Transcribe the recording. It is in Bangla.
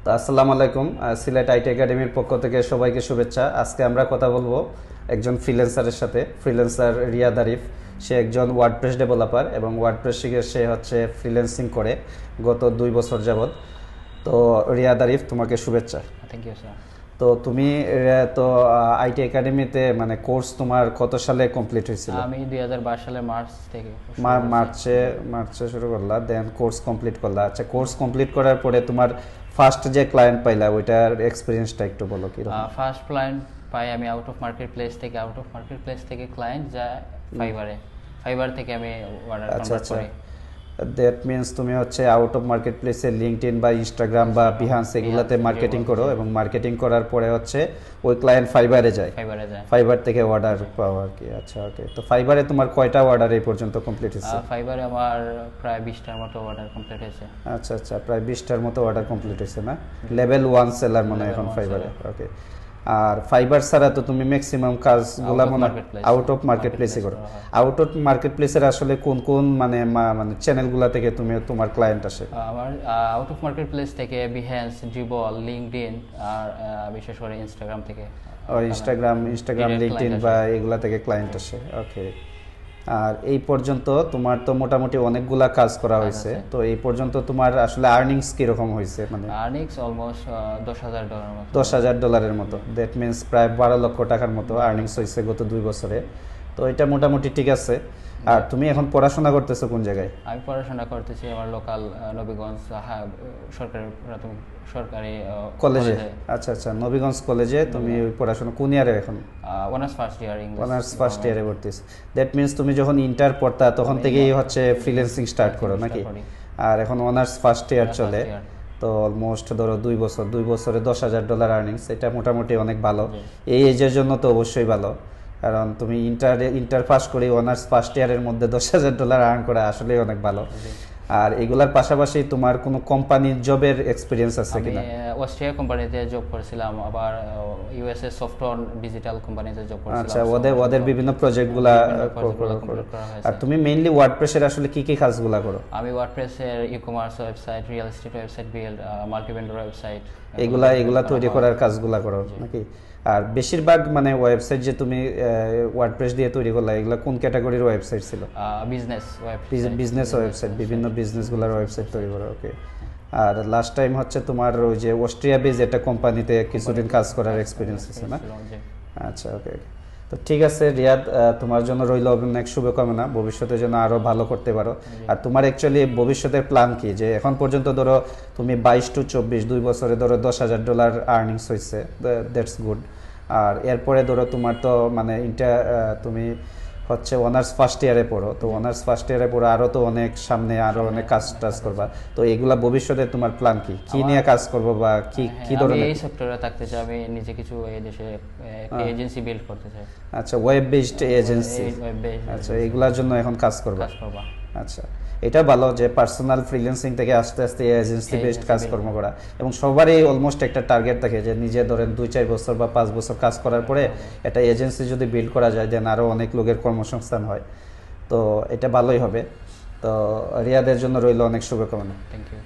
তো আসসালামু আলাইকুম। সিলেট আইটি একাডেমির পক্ষ থেকে সবাইকে শুভেচ্ছা। আজকে আমরা কথা বলবো একজন ফ্রিল্যান্সারের সাথে। ফ্রিল্যান্সার রিয়াদ আরিফ। সে একজন ওয়ার্ডপ্রেস ডেভেলপার এবং ওয়ার্ডপ্রেস শিখে সে হচ্ছে ফ্রিল্যান্সিং করে গত 2 বছর যাবত। তো রিয়াদ আরিফ, তোমাকে শুভেচ্ছা। Thank you sir. তো তুমি তো আইটি একাডেমিতে মানে কোর্স তোমার কত সালে কমপ্লিট হয়েছিল? আমি 2022 সালের মার্চ থেকে মার্চে শুরু করলা, দেন কোর্স কমপ্লিট করলা। আচ্ছা, কোর্স কমপ্লিট করার পরে তোমার ফার্স্ট যে ক্লায়েন্ট পাইলা ওইটার এক্সপিরিয়েন্সটা একটু বলো কি রকম? ফার্স্ট ক্লায়েন্ট পাই আমি আউট অফ মার্কেট প্লেস থেকে ক্লায়েন্ট যায় ফাইবার থেকে আমি অর্ডার কনভার্ট করি। দ্যাট মিনস তুমি হচ্ছে আউট অফ মার্কেট প্লেসে লিঙ্কডইন বা ইনস্টাগ্রাম বা বিহান্স এগুলাতে মার্কেটিং করো এবং মার্কেটিং করার পরে হচ্ছে ওই ক্লায়েন্ট ফাইবারে যায়, ফাইবার থেকে অর্ডার পাও আর কি। আচ্ছা, ওকে। তো ফাইবারে তোমার কয়টা অর্ডার এই পর্যন্ত কমপ্লিট হয়েছে? ফাইবারে আমার প্রায় 20টার মতো অর্ডার কমপ্লিট হয়েছে। আচ্ছা আচ্ছা, প্রায় 20টার মতো অর্ডার কমপ্লিট হয়েছে না? লেভেল 1 সেলার মনে হয় এখন ফাইবারে। ওকে। আর ফাইবার ছাড়া তো তুমি ম্যাক্সিমাম কাজগুলো আউট অফ মার্কেট প্লেসে করো। আউট অফ মার্কেট প্লেসের আসলে কোন কোন মানে চ্যানেলগুলো থেকে তুমি তোমার ক্লায়েন্ট আসে? আমার আউট অফ মার্কেট প্লেস থেকে বিহেন্স, জিবল, লিঙ্কডইন আর বিশেষ করে ইনস্টাগ্রাম থেকে। ইনস্টাগ্রাম লিঙ্কডইন বা এগুলা থেকে ক্লায়েন্ট আসে। ওকে। আর এই পর্যন্ত তোমার তো মোটামুটি অনেকগুলা কাজ করা হয়েছে। তো এই পর্যন্ত তোমার আসলে আর্নিংস কিরকম হয়েছে? মানে আর্নিংস অলমোস্ট $10,000 মতো। $10,000 মতো। দ্যাট মিনস প্রায় 12 লক্ষ টাকার মতো আর্নিংস হয়েছে গত 2 বছরে। তো এটা মোটামুটি ঠিক আছে। আর তুমি এখন পড়াশোনা করতেছো কোন জায়গায়? আমি পড়াশোনা করতেছি আমার লোকাল নবীগঞ্জ সরকারি কলেজে। আচ্ছা আচ্ছা, নবীগঞ্জ কলেজে তুমি পড়াশোনা কোন ইয়ারে এখন? Honours first year English. Honours first ইয়ারে ভর্তিস। দ্যাট মিনস তুমি যখন ইন্টার পড়তা তখন থেকেই হচ্ছে ফ্রিল্যান্সিং স্টার্ট করো নাকি? আর এখন অনার্স ফার্স্ট ইয়ার চলে। তো অলমোস্ট ধরো 2 বছরে $10,000 আর্নিংস, এটা মোটামুটি অনেক ভালো। এই এজের জন্য তো অবশ্যই ভালো, কারণ তুমি ইন্টার পাস করে অনার্স ফার্স্ট ইয়ারের মধ্যে $10,000 আর্ন করা আসলেই অনেক ভালো। আর এগুলার পাশাপাশি তোমার কোনো কোম্পানির জবের এক্সপিরিয়েন্স আছে কিনা? আমি অস্ট্রিয়া কোম্পানিতে জব করেছিলাম, আবার ইউএসএ সফটওয়্যার ডিজিটাল কোম্পানিতে জব করেছিলাম। আচ্ছা, ওদের বিভিন্ন প্রজেক্টগুলা। আর তুমি মেইনলি ওয়ার্ডপ্রেসের আসলে কি কি কাজগুলা করো? আমি ওয়ার্ডপ্রেসের ecommerce website, real estate website build, multivendor website এগুলা তৈরি করার কাজগুলা করো নাকি? আর বেশিরভাগ মানে ওয়েবসাইট যে তুমি ওয়ার্ডপ্রেস দিয়ে তৈরি করলা এগুলা কোন ক্যাটাগরির ওয়েবসাইট ছিল? বিজনেস ওয়েবসাইট, বিভিন্ন বিজনেসগুলোর ওয়েবসাইট তৈরি করো। ওকে। আর লাস্ট টাইম হচ্ছে তোমার ওই যে অস্ট্রিয়া বেজ একটা কোম্পানিতে কিছুদিন কাজ করার এক্সপিরিয়েন্স আছে না? আচ্ছা, ওকে। তো ঠিক আছে রিয়াদ, তোমার জন্য রইল অনেক শুভকামনা, ভবিষ্যতে যেন আরো ভালো করতে পারো। আর তোমার অ্যাকচুয়ালি ভবিষ্যতের প্ল্যান কি? যে এখন পর্যন্ত ধরো তুমি 22 to 24 2 বছরে ধরো $10,000 আর্নিংস হয়েছে, দ্যাটস গুড। আর এরপরে ধরো তোমার তো মানে তুমি হচ্ছে অনার্স ফার্স্ট ইয়ারে পড়ো। তো অনার্স ফার্স্ট ইয়ারে পড়ো, আরো তো অনেক সামনে আরো অনেক কাজ করবা। তো এগুলা ভবিষ্যতে তোমার প্ল্যান কি? কি নিয়ে কাজ করবো বা কি ধরনের? এই সেক্টরে থাকতে চাই, আমি নিজে কিছু এই দেশে এজেন্সি বিল্ড করতে চাই। আচ্ছা, ওয়েব বেসড এজেন্সি। আচ্ছা, এগুলার জন্য এখন কাজ করবা। আচ্ছা, এটা ভালো যে পার্সোনাল ফ্রিল্যান্সিং থেকে আস্তে আস্তে এজেন্সি বেসড কাজকর্ম করা। এবং সবারই অলমোস্ট একটা টার্গেট থাকে যে নিজে ধরেন 2-4 বছর বা 5 বছর কাজ করার পরে একটা এজেন্সি যদি বিল্ড করা যায় দেন আরও অনেক লোকের কর্মসংস্থান হয়। তো এটা ভালোই হবে। তো রিয়াদের জন্য রইল অনেক শুভকামনা। Thank you.